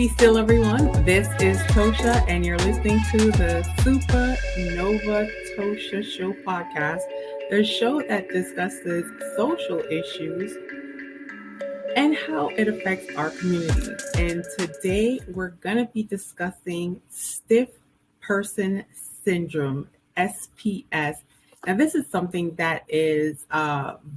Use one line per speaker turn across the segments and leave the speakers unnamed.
Be still, everyone. This is Tosha, and you're listening to the Supernova Tosha Show podcast, the show that discusses social issues and how it affects our community. And today we're going to be discussing stiff person syndrome, SPS. Now, this is something that is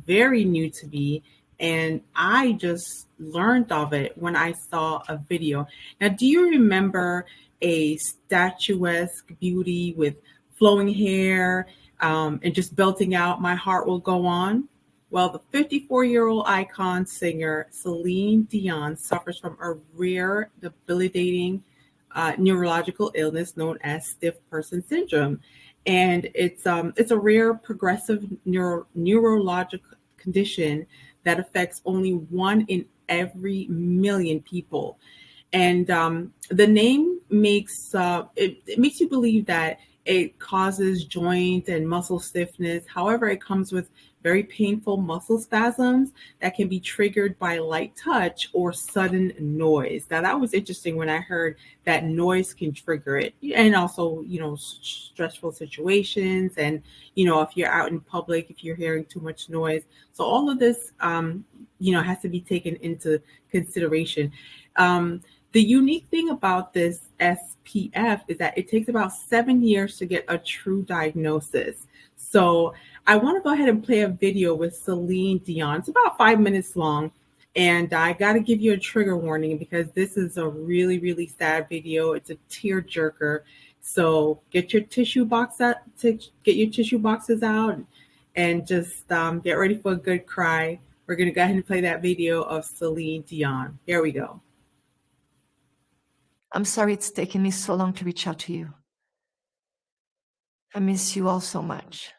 very new to me, and I just learned of it when I saw a video. Now, do you remember a statuesque beauty with flowing hair and just belting out, "My heart will go on"? Well, the 54-year-old icon singer Celine Dion suffers from a rare, debilitating neurological illness known as stiff person syndrome, and it's a rare progressive neurological condition that affects only 1 in every million people. And the name makes it makes you believe that it causes joint and muscle stiffness. However, it comes with very painful muscle spasms that can be triggered by light touch or sudden noise. Now, that was interesting when I heard that noise can trigger it, and also, stressful situations, and if you're out in public, if you're hearing too much noise. So all of this, has to be taken into consideration. The unique thing about this SPF is that it takes about 7 years to get a true diagnosis. So I want to go ahead and play a video with Celine Dion. It's about 5 minutes long. And I got to give you a trigger warning because this is a really, really sad video. It's a tear jerker. So get your tissue box out, get your tissue boxes out, and just get ready for a good cry. We're going to go ahead and play that video of Celine Dion. Here we go.
I'm sorry it's taken me so long to reach out to you. I miss you all so much.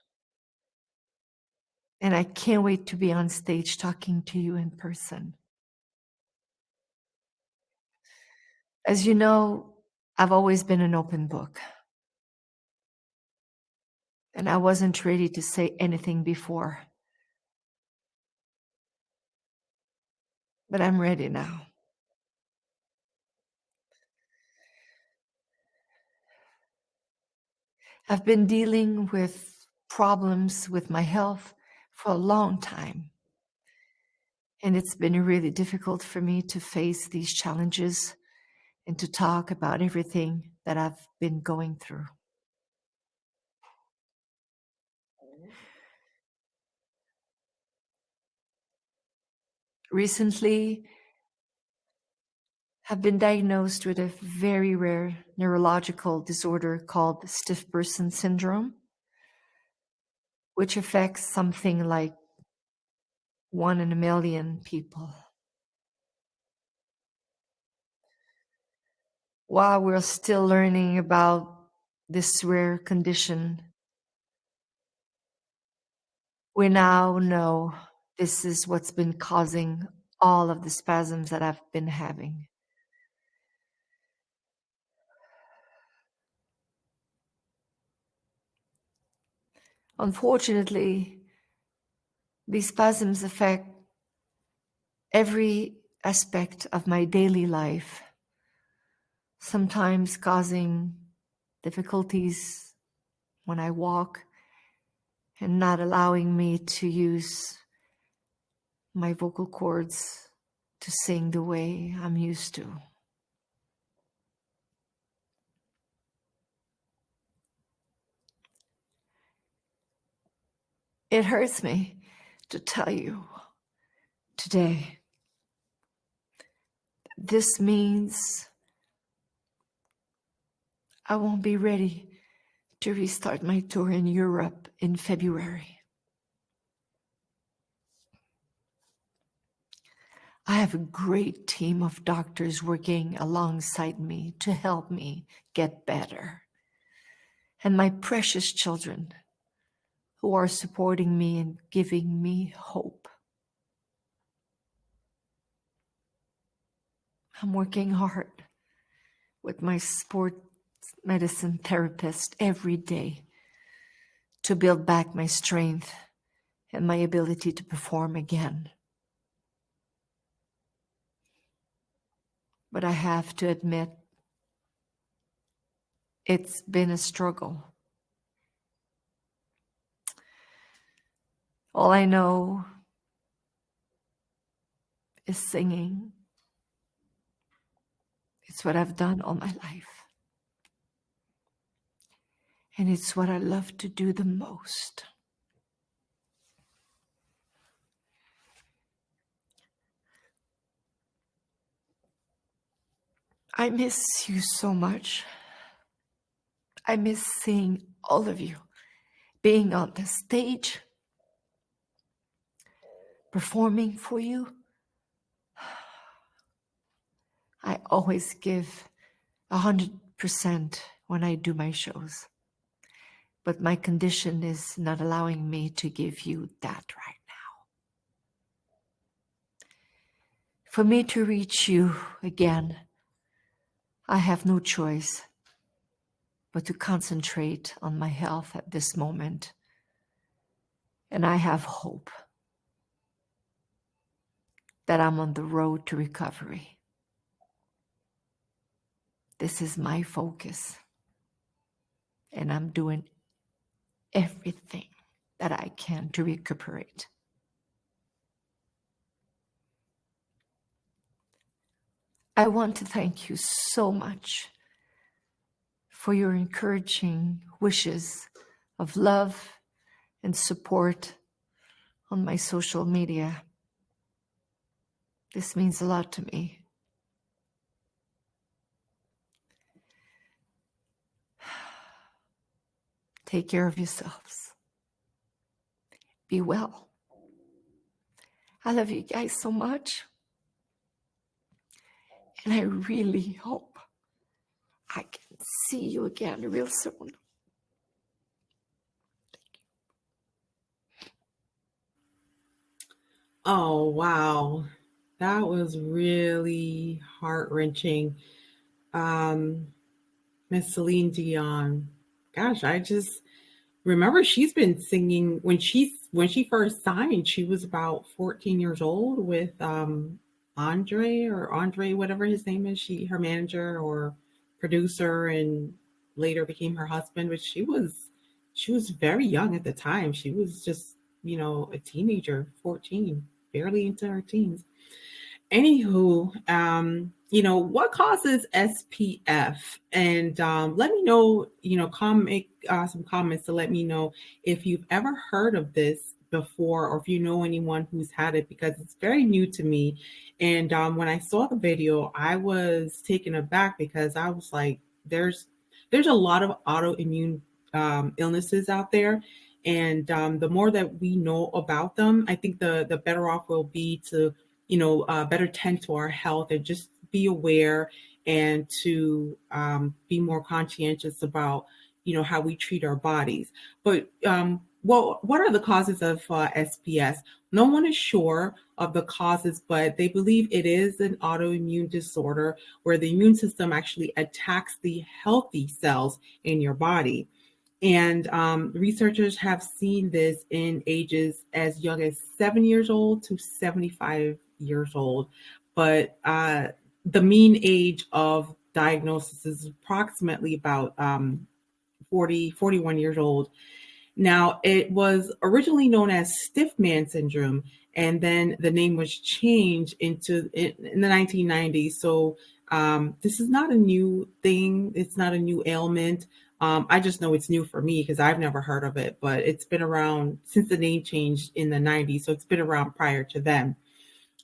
And I can't wait to be on stage talking to you in person. As you know, I've always been an open book. And I wasn't ready to say anything before. But I'm ready now. I've been dealing with problems with my health for a long time. And it's been really difficult for me to face these challenges and to talk about everything that I've been going through. Recently, I've been diagnosed with a very rare neurological disorder called stiff person syndrome, which affects something like 1 in 1 million people. While we're still learning about this rare condition, we now know this is what's been causing all of the spasms that I've been having. Unfortunately, these spasms affect every aspect of my daily life, sometimes causing difficulties when I walk and not allowing me to use my vocal cords to sing the way I'm used to. It hurts me to tell you today. This means I won't be ready to restart my tour in Europe in February. I have a great team of doctors working alongside me to help me get better. And my precious children who are supporting me and giving me hope. I'm working hard with my sports medicine therapist every day to build back my strength and my ability to perform again. But I have to admit, it's been a struggle. All I know is singing. It's what I've done all my life. And it's what I love to do the most. I miss you so much. I miss seeing all of you being on the stage, performing for you. I always give 100% when I do my shows. But my condition is not allowing me to give you that right now. For me to reach you again, I have no choice but to concentrate on my health at this moment. And I have hope that I'm on the road to recovery. This is my focus. And I'm doing everything that I can to recuperate. I want to thank you so much for your encouraging wishes of love and support on my social media. This means a lot to me. Take care of yourselves. Be well. I love you guys so much. And I really hope I can see you again real soon.
Oh, wow. That was really heart-wrenching. Um, Miss Celine Dion. Gosh, I just remember she's been singing when she first signed, she was about 14 years old with Andre, whatever his name is, her manager or producer, and later became her husband, but she was very young at the time. She was just, a teenager, 14, barely into her teens. Anywho, what causes SPF? And let me know, make some comments to let me know if you've ever heard of this before or if you know anyone who's had it, because it's very new to me. And when I saw the video, I was taken aback because I was like, there's a lot of autoimmune illnesses out there. And the more that we know about them, I think the better off we'll be to better tend to our health and just be aware and to be more conscientious about, how we treat our bodies. But what are the causes of SPS? No one is sure of the causes, but they believe it is an autoimmune disorder where the immune system actually attacks the healthy cells in your body. And researchers have seen this in ages as young as 7 years old to 75 years old. But the mean age of diagnosis is approximately about 41 years old. Now, it was originally known as stiff man syndrome, and then the name was changed in the 1990s. So this is not a new thing. It's not a new ailment. I just know it's new for me because I've never heard of it, but it's been around since the name changed in the 90s. So it's been around prior to then.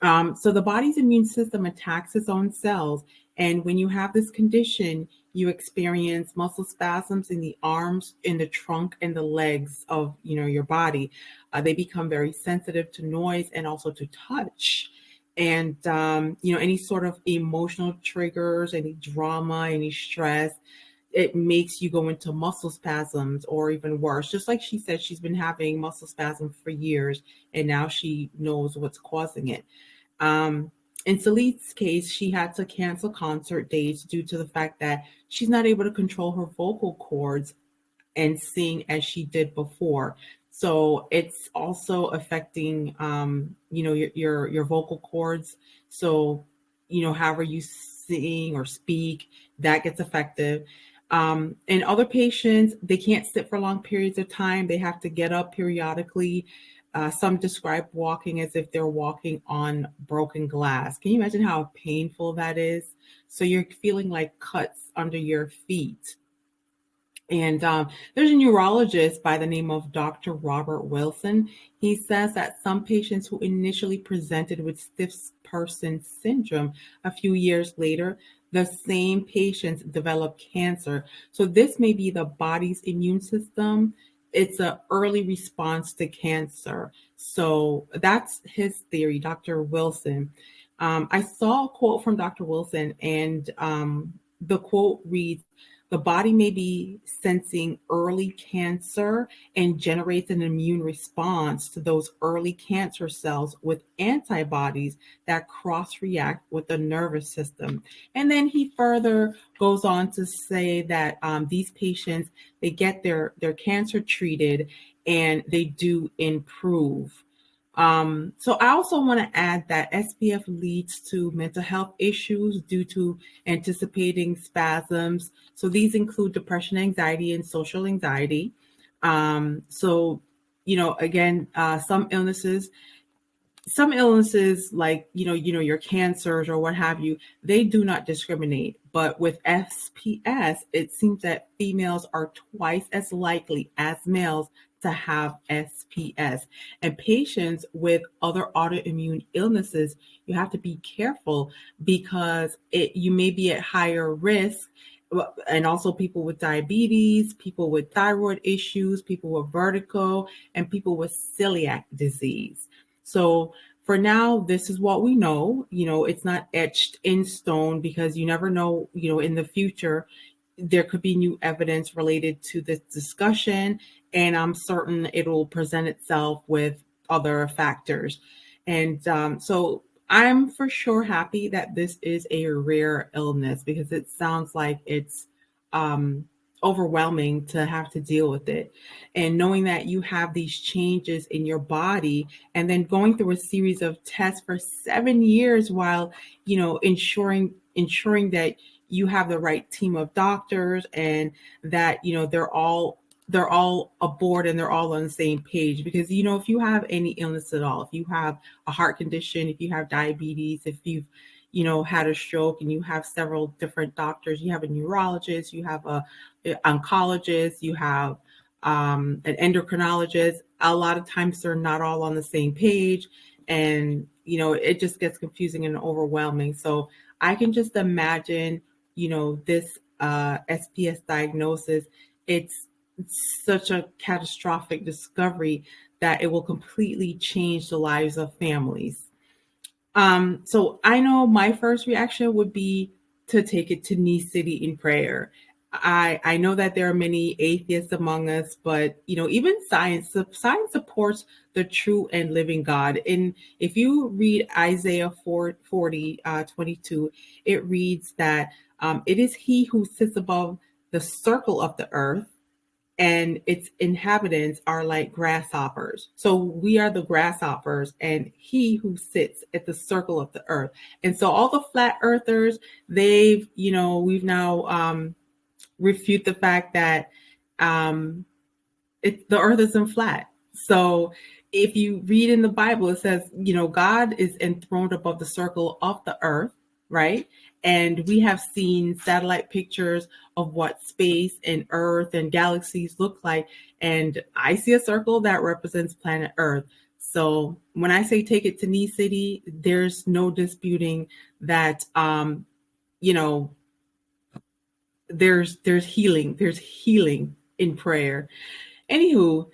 So the body's immune system attacks its own cells. And when you have this condition, you experience muscle spasms in the arms, in the trunk, and the legs of your body. They become very sensitive to noise and also to touch. And any sort of emotional triggers, any drama, any stress, it makes you go into muscle spasms or even worse. Just like she said, she's been having muscle spasms for years, and now she knows what's causing it. Um, in Celine's case, she had to cancel concert dates due to the fact that she's not able to control her vocal cords and sing as she did before. So it's also affecting, your vocal cords. So, however you sing or speak, that gets affected. In other patients, they can't sit for long periods of time. They have to get up periodically. Some describe walking as if they're walking on broken glass. Can you imagine how painful that is? So you're feeling like cuts under your feet. And there's a neurologist by the name of Dr. Robert Wilson. He says that some patients who initially presented with stiff person syndrome a few years later, the same patients develop cancer. So this may be the body's immune system. It's an early response to cancer. So that's his theory, Dr. Wilson. I saw a quote from Dr. Wilson, and the quote reads, the body may be sensing early cancer and generates an immune response to those early cancer cells with antibodies that cross react with the nervous system. And then he further goes on to say that these patients, they get their cancer treated and they do improve. So I also want to add that SPF leads to mental health issues due to anticipating spasms. So these include depression, anxiety, and social anxiety. So, again, some illnesses like your cancers or what have you, they do not discriminate. But with SPS, it seems that females are twice as likely as males to have SPS. And patients with other autoimmune illnesses, you have to be careful because you may be at higher risk. And also people with diabetes, people with thyroid issues, people with vertigo, and people with celiac disease. So for now, this is what we know. It's not etched in stone because you never know, in the future, there could be new evidence related to this discussion. And I'm certain it'll present itself with other factors. And so I'm for sure happy that this is a rare illness because it sounds like it's um, overwhelming to have to deal with it. And knowing that you have these changes in your body and then going through a series of tests for 7 years while, ensuring that you have the right team of doctors and that, they're all aboard and they're all on the same page because if you have any illness at all, if you have a heart condition, if you have diabetes, if you've had a stroke and you have several different doctors, you have a neurologist, you have a oncologist, you have an endocrinologist, a lot of times they're not all on the same page, and it just gets confusing and overwhelming. So I can just imagine this SPS diagnosis. It's such a catastrophic discovery that it will completely change the lives of families. So I know my first reaction would be to take it to Knee City in prayer. I know that there are many atheists among us, but even science supports the true and living God. And if you read Isaiah 40, 22, it reads that it is He who sits above the circle of the earth and its inhabitants are like grasshoppers. So we are the grasshoppers, and he who sits at the circle of the earth. And so all the flat earthers, we've now refute the fact that um, the earth isn't flat. So if you read in the Bible, it says, God is enthroned above the circle of the earth, right? And we have seen satellite pictures of what space and earth and galaxies look like. And I see a circle that represents planet earth. So when I say take it to Knee City, there's no disputing that, you know, there's healing in prayer. Anywho,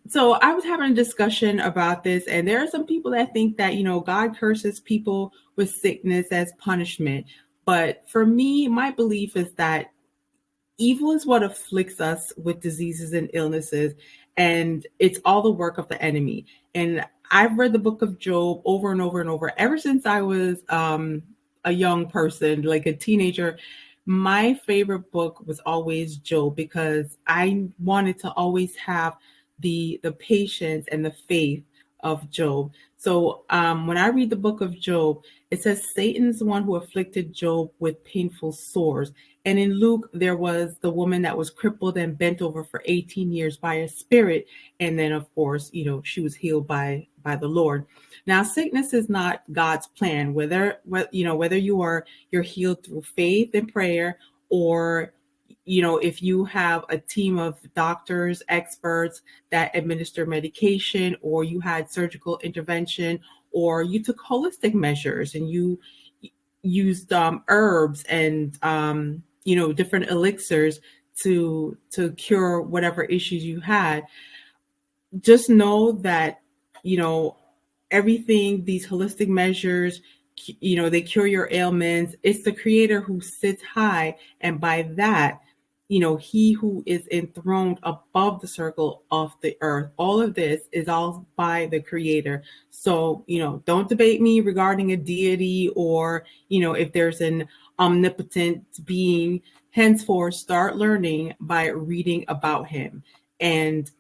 so I was having a discussion about this, and there are some people that think that God curses people with sickness as punishment. But for me, my belief is that evil is what afflicts us with diseases and illnesses, and it's all the work of the enemy. And I've read the book of Job over and over and over ever since I was a young person, like a teenager. My favorite book was always Job because I wanted to always have the patience and the faith of Job. So when I read the book of Job, it says Satan's the one who afflicted Job with painful sores. And in Luke, there was the woman that was crippled and bent over for 18 years by a spirit. And then, of course, she was healed by the Lord. Now, sickness is not God's plan. Whether you're healed through faith and prayer, or if you have a team of doctors, experts that administer medication, or you had surgical intervention, or you took holistic measures and you used herbs and different elixirs to cure whatever issues you had, just know that you know everything, these holistic measures, they cure your ailments. It's the creator who sits high, and by that, he who is enthroned above the circle of the earth. All of this is all by the creator. So don't debate me regarding a deity, or if there's an omnipotent being. Henceforth, start learning by reading about him. And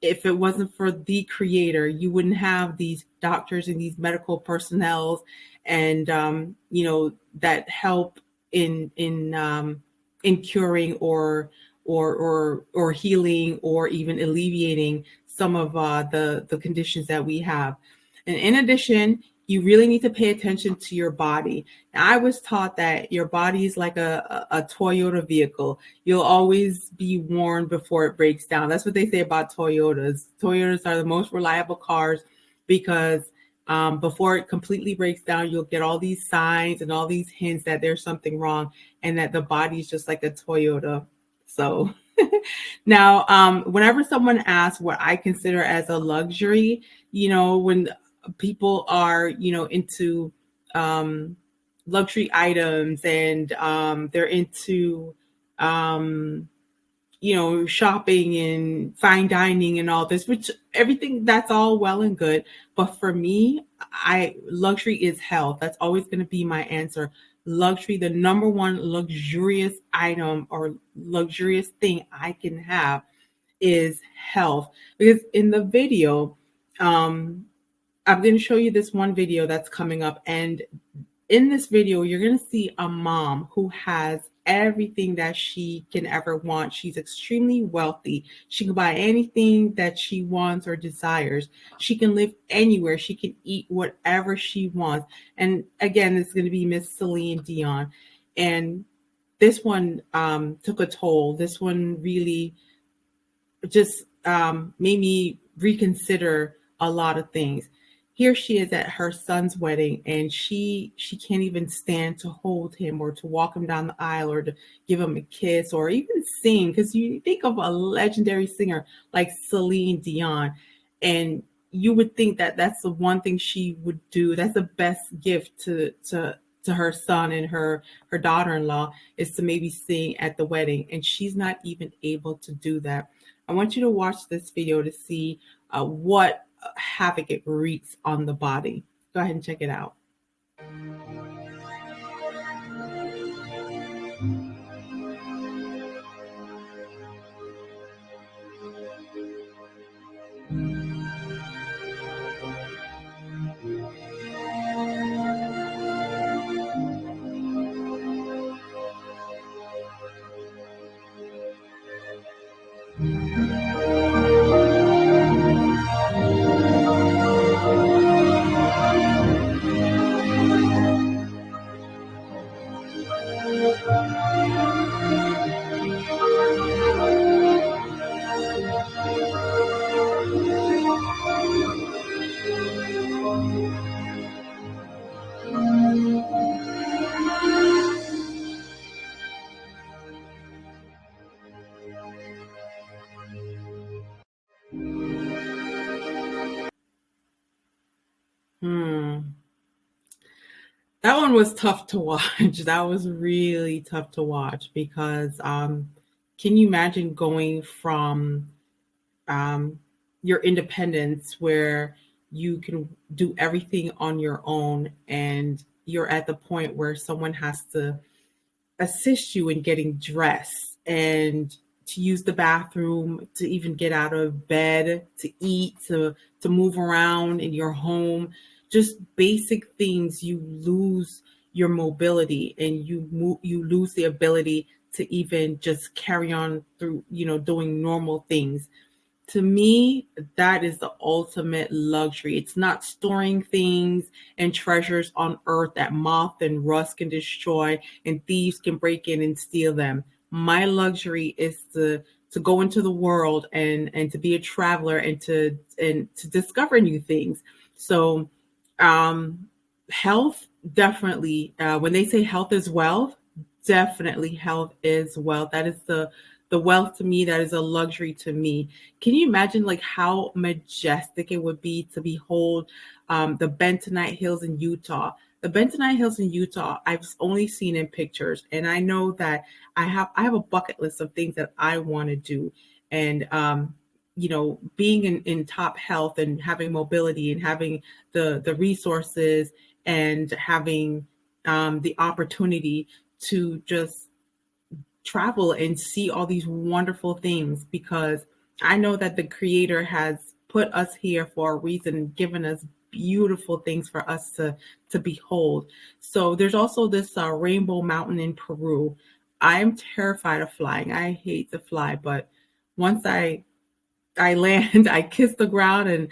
if it wasn't for the creator, you wouldn't have these doctors and these medical personnel, and that help in curing, or healing, or even alleviating some of the conditions that we have. And in addition, you really need to pay attention to your body. Now, I was taught that your body is like a Toyota vehicle. You'll always be worn before it breaks down. That's what they say about Toyotas. Toyotas are the most reliable cars because before it completely breaks down, you'll get all these signs and all these hints that there's something wrong, and that the body is just like a Toyota. So now, whenever someone asks what I consider as a luxury, when people are, into luxury items, and they're into, shopping and fine dining and all this, which everything that's all well and good. But for me, luxury is health. That's always going to be my answer. Luxury, the number one luxurious item or luxurious thing I can have is health. Because in the video, I'm going to show you this one video that's coming up. And in this video, you're going to see a mom who has everything that she can ever want. She's extremely wealthy. She can buy anything that she wants or desires. She can live anywhere. She can eat whatever she wants. And again, this is going to be Miss Celine Dion. And this one took a toll. This one really just made me reconsider a lot of things. Here she is at her son's wedding, and she can't even stand to hold him, or to walk him down the aisle, or to give him a kiss, or even sing. Because you think of a legendary singer like Celine Dion, and you would think that that's the one thing she would do. That's the best gift to her son and her daughter-in-law, is to maybe sing at the wedding, and she's not even able to do that. I want you to watch this video to see what havoc it wreaks on the body. Go ahead and check it out. That one was tough to watch. That was really tough to watch because can you imagine going from your independence, where you can do everything on your own, and you're at the point where someone has to assist you in getting dressed and to use the bathroom, to even get out of bed, to eat, to move around in your home, just basic things, you lose your mobility and you lose the ability to even just carry on through, doing normal things. To me, that is the ultimate luxury. It's not storing things and treasures on earth that moth and rust can destroy and thieves can break in and steal them. My luxury is to go into the world and to be a traveler and to discover new things. So um health, definitely, when they say health is wealth, definitely health is wealth. That is the wealth to me. That is a luxury to me. Can you imagine like how majestic it would be to behold the Bentonite Hills in Utah? The Bentonite Hills in Utah, I've only seen in pictures, and I know that I have a bucket list of things that I want to do, and being in top health and having mobility and having the resources and having the opportunity to just travel and see all these wonderful things, because I know that the creator has put us here for a reason, given us beautiful things for us to behold. So there's also this Rainbow Mountain in Peru. I'm terrified of flying. I hate to fly, but once I land, I kiss the ground, and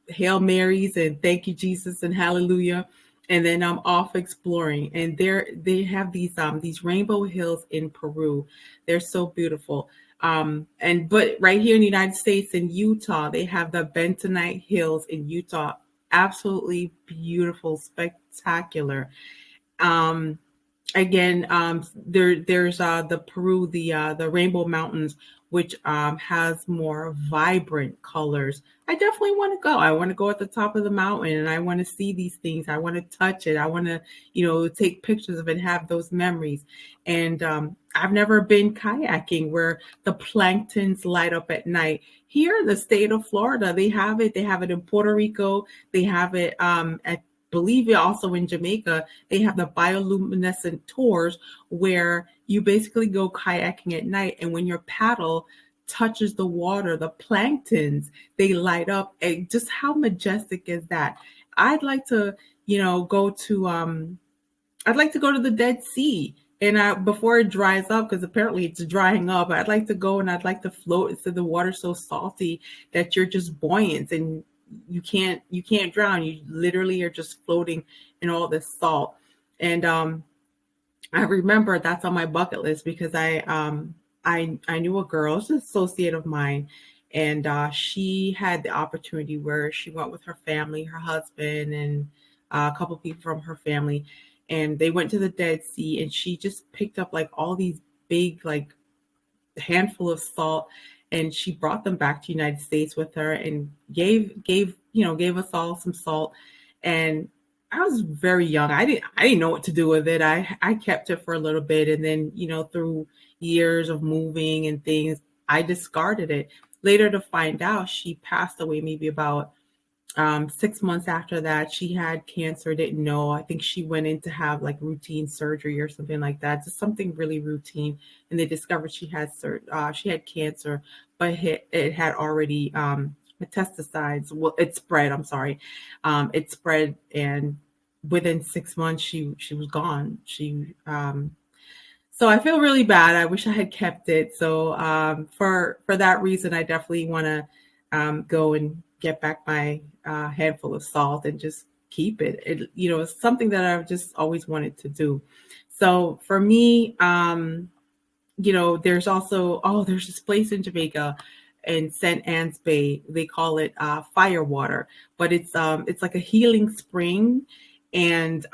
Hail Marys and thank you, Jesus, and hallelujah. And then I'm off exploring. And they have these rainbow hills in Peru. They're so beautiful. And but right here in the United States in Utah, they have the Bentonite Hills in Utah. Absolutely beautiful, spectacular. Um, Again, there's the Peru, the Rainbow Mountains, which has more vibrant colors. I definitely want to go. I want to go at the top of the mountain, and I want to see these things. I want to touch it. I want to, take pictures of it and have those memories. And I've never been kayaking where the planktons light up at night. Here in the state of Florida, they have it. They have it in Puerto Rico. They have it at believe it also in Jamaica. They have the bioluminescent tours where you basically go kayaking at night, and when your paddle touches the water, the planktons, they light up. And just how majestic is that? I'd like to, go to I'd like to go to the Dead Sea. And before it dries up, because apparently it's drying up, I'd like to go and I'd like to float. So the water's so salty that you're just buoyant and you can't drown. You literally are just floating in all this salt. And I remember that's on my bucket list because I knew a girl, she's an associate of mine, and she had the opportunity where she went with her family, her husband, and a couple people from her family, and they went to the Dead Sea, and she just picked up like all these big like handful of salt, and she brought them back to the United States with her and gave us all some salt. And I was very young. I didn't know what to do with it. I kept it for a little bit, and then through years of moving and things, I discarded it. Later to find out, she passed away maybe about 6 months after that. She had cancer, didn't know. I think she went in to have like routine surgery or something like that, just something really routine. And they discovered she had cancer, but it had already metastasized. Well, it spread. I'm sorry, it spread, and within 6 months she was gone. So I feel really bad. I wish I had kept it. So for that reason, I definitely want to go and get back my handful of salt and just keep it. It's something that I've just always wanted to do. So for me, there's this place in Jamaica in St. Anne's Bay. They call it fire water, but it's like a healing spring, and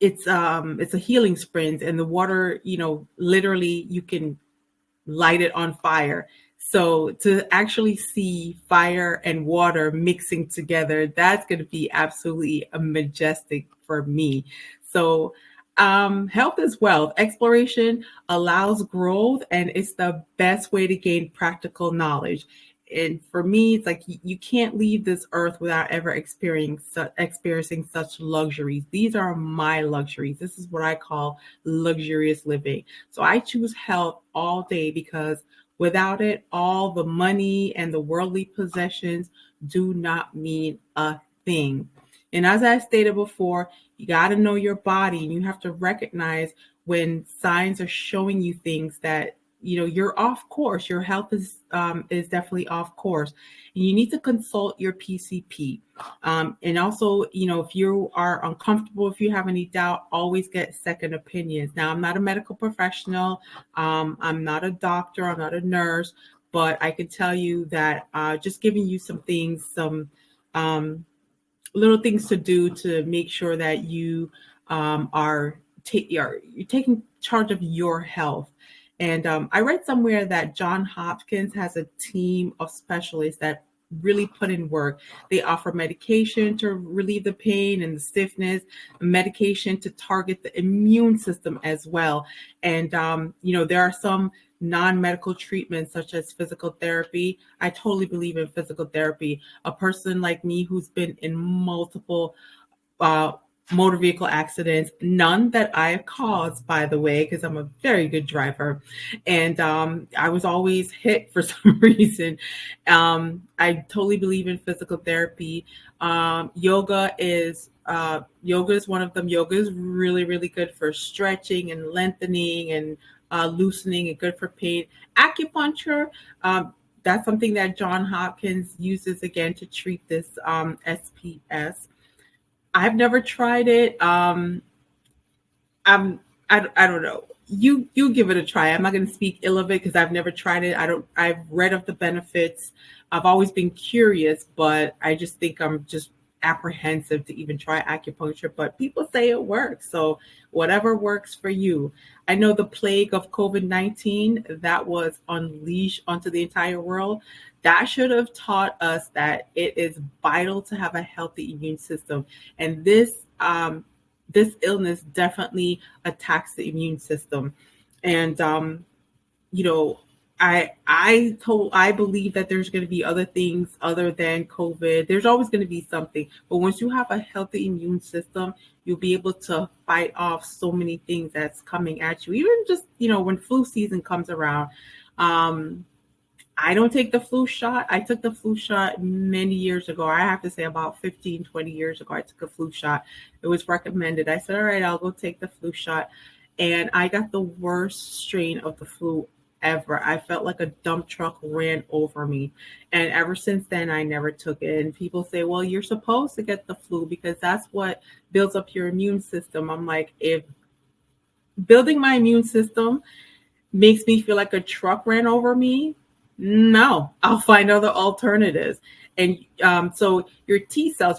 it's a healing spring, and the water, literally you can light it on fire. So to actually see fire and water mixing together, that's going to be absolutely a majestic for me. So health is wealth. Exploration allows growth, and it's the best way to gain practical knowledge. and for me, it's like you can't leave this earth without ever experiencing such luxuries. These are my luxuries. This is what I call luxurious living. So I choose health all day because without it, all the money and the worldly possessions do not mean a thing. And as I stated before, you got to know your body and you have to recognize when signs are showing you things that you're off course. Your health is definitely off course. And you need to consult your PCP. And also, if you are uncomfortable, if you have any doubt, always get second opinions. Now, I'm not a medical professional. I'm not a doctor. I'm not a nurse, but I can tell you that just giving you some things, some um, little things to do to make sure that you you're taking charge of your health. And I read somewhere that John Hopkins has a team of specialists that really put in work. They offer medication to relieve the pain and the stiffness, medication to target the immune system as well. And there are some non-medical treatments such as physical therapy. I totally believe in physical therapy. A person like me who's been in multiple uh, motor vehicle accidents, none that I have caused, by the way, because I'm a very good driver. And I was always hit for some reason. I totally believe in physical therapy. Yoga is one of them. Yoga is really, really good for stretching and lengthening and loosening and good for pain. Acupuncture, that's something that John Hopkins uses again to treat this SPS. I've never tried it. I'm I don't know. You give it a try. I'm not going to speak ill of it because I've never tried it. I've read of the benefits. I've always been curious, but I just think I'm just apprehensive to even try acupuncture. But people say it works, so whatever works for you. I know the plague of COVID-19 that was unleashed onto the entire world. That should have taught us that it is vital to have a healthy immune system, and this illness definitely attacks the immune system. And you know, I believe that there's going to be other things other than COVID. There's always going to be something, but once you have a healthy immune system, you'll be able to fight off so many things that's coming at you. Even just when flu season comes around. I don't take the flu shot. I took the flu shot many years ago. I have to say about 15, 20 years ago, I took a flu shot. It was recommended. I said, all right, I'll go take the flu shot. And I got the worst strain of the flu ever. I felt like a dump truck ran over me. And ever since then, I never took it. And people say, well, you're supposed to get the flu because that's what builds up your immune system. I'm like, if building my immune system makes me feel like a truck ran over me, no, I'll find other alternatives. And so your T cells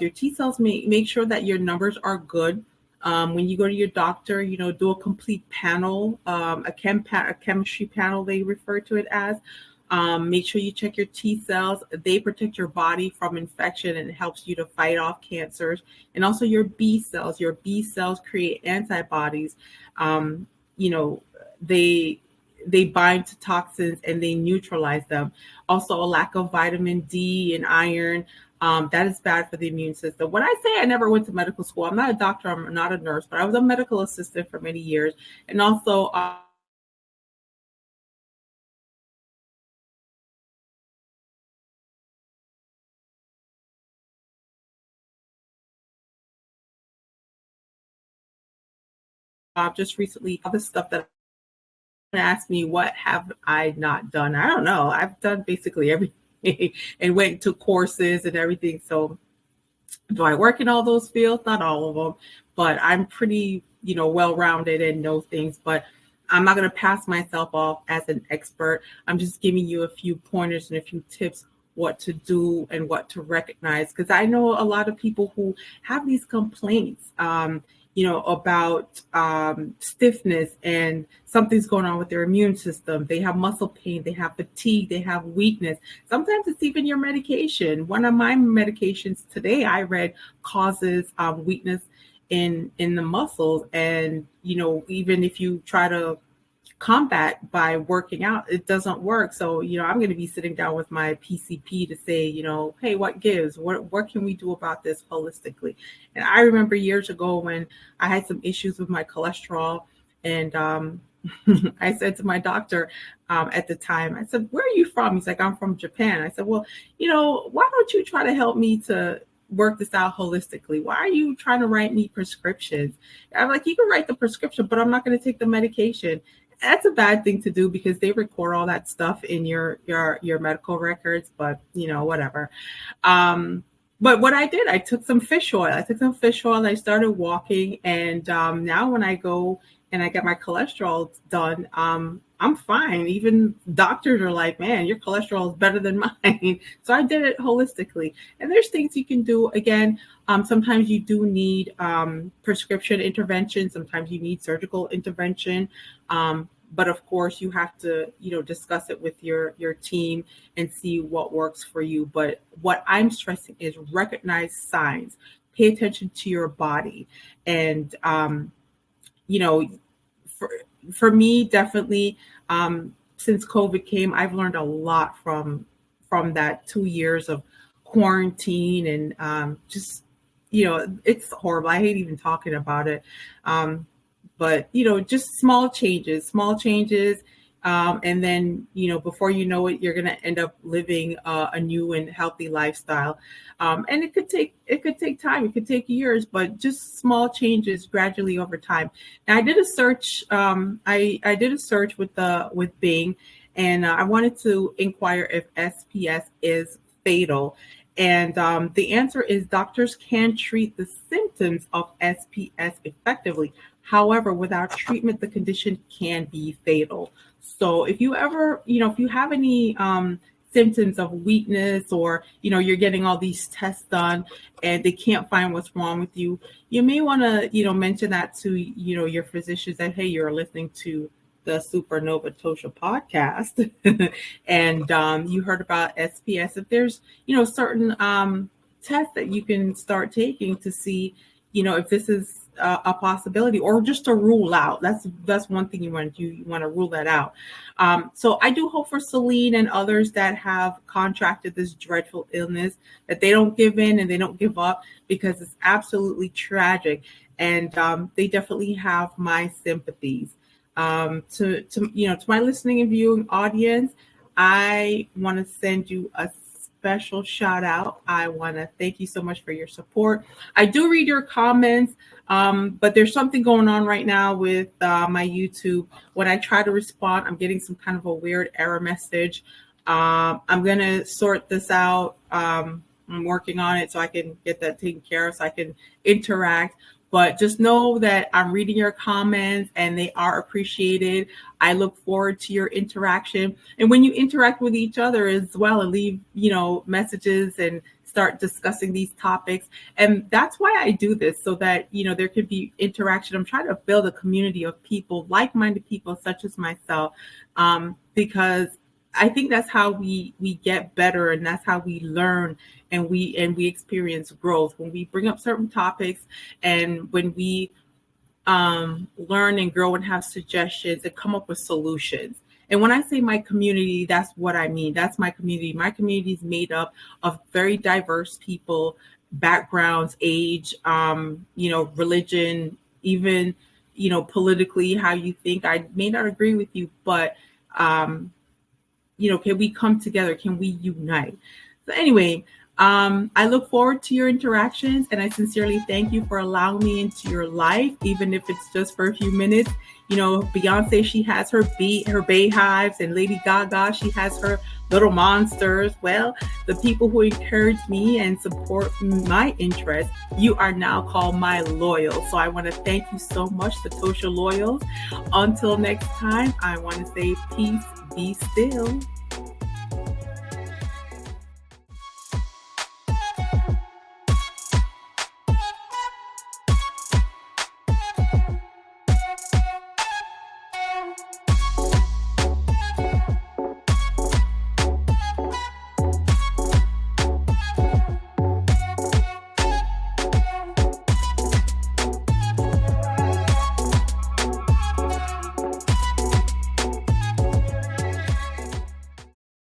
make sure that your numbers are good. When you go to your doctor, do a complete panel, a chemistry panel, they refer to it as. Make sure you check your T cells. They protect your body from infection and it helps you to fight off cancers. And also your B cells. Your B cells create antibodies. Um, you know, they bind to toxins and they neutralize them. Also, a lack of vitamin D and iron. That is bad for the immune system. When I say I never went to medical school, I'm not a doctor, I'm not a nurse, but I was a medical assistant for many years. And also, just recently, all this stuff that asked me, what have I not done? I don't know. I've done basically everything and went to courses and everything. So do I work in all those fields? Not all of them, but I'm pretty, well rounded and know things. But I'm not going to pass myself off as an expert. I'm just giving you a few pointers and a few tips what to do and what to recognize because I know a lot of people who have these complaints. About stiffness and something's going on with their immune system. They have muscle pain, they have fatigue, they have weakness. Sometimes it's even your medication. One of my medications today I read causes weakness in the muscles. And, even if you try to combat by working out. It doesn't work. So, I'm going to be sitting down with my PCP to say, hey, what gives? What can we do about this holistically? And I remember years ago when I had some issues with my cholesterol, and I said to my doctor at the time, I said, "Where are you from?" He's like, "I'm from Japan." I said, "Well, why don't you try to help me to work this out holistically? Why are you trying to write me prescriptions?" I'm like, "You can write the prescription, but I'm not going to take the medication." That's a bad thing to do because they record all that stuff in your medical records, but whatever. Um, but what I did, I took some fish oil. I started walking, and now when I go and I get my cholesterol done, I'm fine. Even doctors are like, "Man, your cholesterol is better than mine." So I did it holistically. And there's things you can do. Again, sometimes you do need prescription intervention. Sometimes you need surgical intervention. But of course, you have to, discuss it with your team and see what works for you. But what I'm stressing is recognize signs. Pay attention to your body, and you know, for for me, definitely, since COVID came, I've learned a lot from that 2 years of quarantine, and just it's horrible. I hate even talking about it. Um, but just small changes, and then before you know it, you're going to end up living a new and healthy lifestyle. And it could take time, it could take years, but just small changes gradually over time. And I did a search. I did a search with Bing, and I wanted to inquire if SPS is fatal. And the answer is doctors can treat the symptoms of SPS effectively. However, without treatment, the condition can be fatal. So if you ever, if you have any symptoms of weakness, or, you're getting all these tests done and they can't find what's wrong with you, you may want to, mention that to, your physicians that, hey, you're listening to the Supernova Tosha podcast and you heard about SPS. If there's, certain tests that you can start taking to see, if this is a possibility, or just to rule out. That's one thing you want to do. You want to rule that out. So I do hope for Celine and others that have contracted this dreadful illness that they don't give in and they don't give up, because it's absolutely tragic. And they definitely have my sympathies. To my listening and viewing audience, I want to send you a special shout out. I want to thank you so much for your support. I do read your comments, but there's something going on right now with my YouTube. When I try to respond, I'm getting some kind of a weird error message. I'm going to sort this out. I'm working on it so I can get that taken care of, so I can interact. But just know that I'm reading your comments and they are appreciated. I look forward to your interaction. And when you interact with each other as well and leave, messages and start discussing these topics. And that's why I do this, so that, there can be interaction. I'm trying to build a community of people, like-minded people such as myself, because I think that's how we get better, and that's how we learn, and we experience growth when we bring up certain topics, and when we learn and grow and have suggestions and come up with solutions. And when I say my community, that's what I mean. That's my community. My community is made up of very diverse people, backgrounds, age, religion, even politically, how you think. I may not agree with you, but can we come together? Can we unite? So anyway, I look forward to your interactions, and I sincerely thank you for allowing me into your life, even if it's just for a few minutes. Beyonce, she has her Bayhives, and Lady Gaga, she has her little monsters. Well, the people who encourage me and support my interests, you are now called my loyal. So I want to thank you so much, the Tosha Loyals. Until next time, I want to say peace, be still.